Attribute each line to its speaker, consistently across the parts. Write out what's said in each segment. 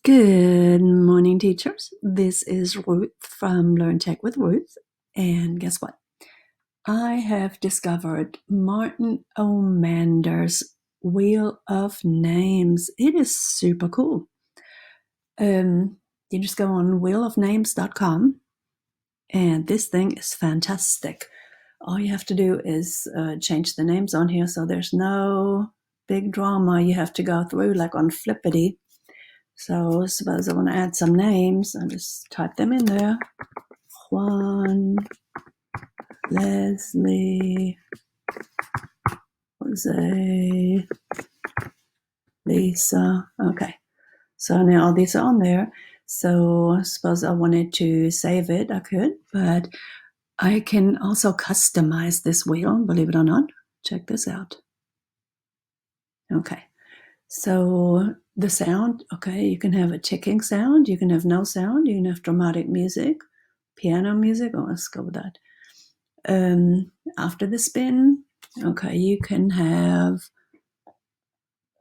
Speaker 1: Good morning, teachers. This is Ruth from Learn Tech with Ruth. And guess what? I have discovered Martin Omander's Wheel of Names. It is super cool. You just go on wheelofnames.com, and this thing is fantastic. All you have to do is change the names on here, so there's no big drama you have to go through like on Flippity. So suppose I want to add some names. I'll just type them in there. Juan, Leslie, Jose, Lisa. Okay. So now all these are on there. So suppose I wanted to save it, I could, but I can also customize this wheel, believe it or not. Check this out. Okay. So the sound, okay, you can have a ticking sound, you can have no sound, you can have dramatic music, piano music. Oh, let's go with that. After the spin, okay, you can have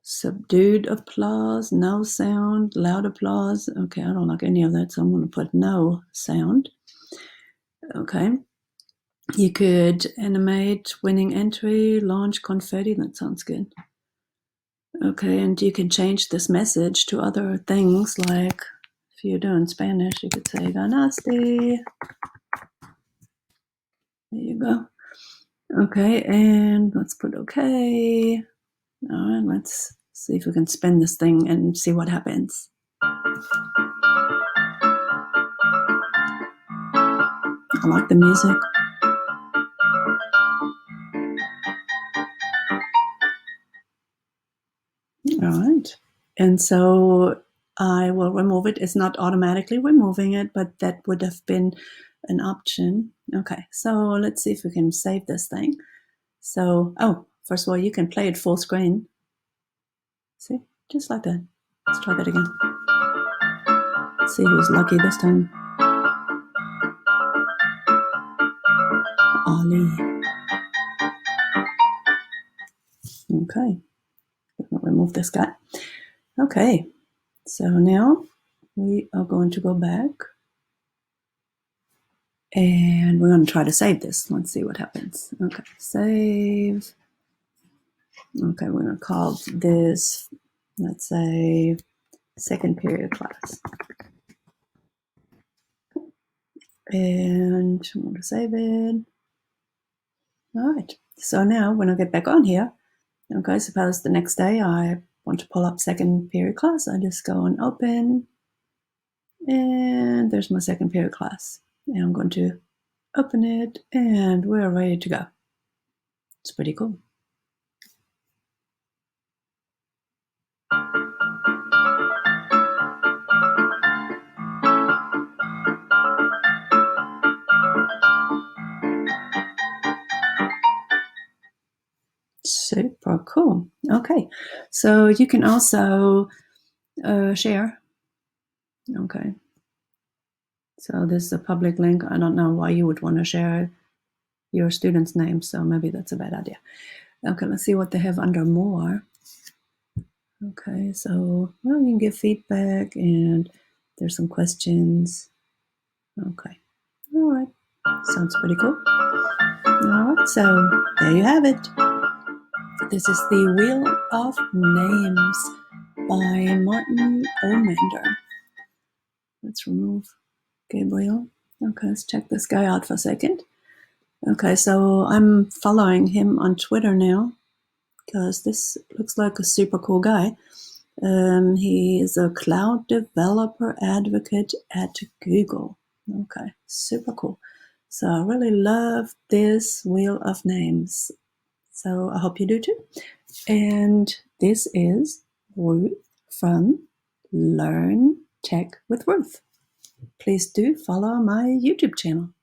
Speaker 1: subdued applause, no sound, loud applause. Okay, I don't like any of that, so I'm going to put no sound. Okay. You could animate winning entry, launch confetti. That sounds good. Okay, and you can change this message to other things, like if you're doing Spanish, you could say ganaste. There you go. Okay, and let's put okay. All right, let's see if we can spin this thing and see what happens. I like the music. All right. And so I will remove it. It's not automatically removing it, but that would have been an option. Okay, so let's see if we can save this thing. So, first of all, you can play it full screen. See, just like that. Let's try that again. Let's see who's lucky this time. Ali. Okay, we'll remove this guy. Okay, so now we are going to go back and we're going to try to save this. Let's see what happens. Okay, save. Okay, we're going to call this, let's say, second period class. And I'm going to save it. All right, so now when I get back on here, okay, suppose the next day I want to pull up second period class. I just go and open, and there's my second period class. And I'm going to open it, and we're ready to go. It's pretty cool. Super cool. Okay, so you can also share. Okay, so this is a public link. I don't know why you would want to share your students' names, so maybe that's a bad idea. Okay, let's see what they have under more. Okay, so well, you can give feedback, and there's some questions. Okay, all right, sounds pretty cool. All right, so there you have it. This is the Wheel of Names by Martin Omander. Let's remove Gabriel. Okay, let's check this guy out for a second. Okay, so I'm following him on Twitter now because this looks like a super cool guy. He is a cloud developer advocate at Google. Okay, super cool. So I really love this Wheel of Names. So I hope you do too. And this is Ruth from Learn Tech with Ruth. Please do follow my YouTube channel.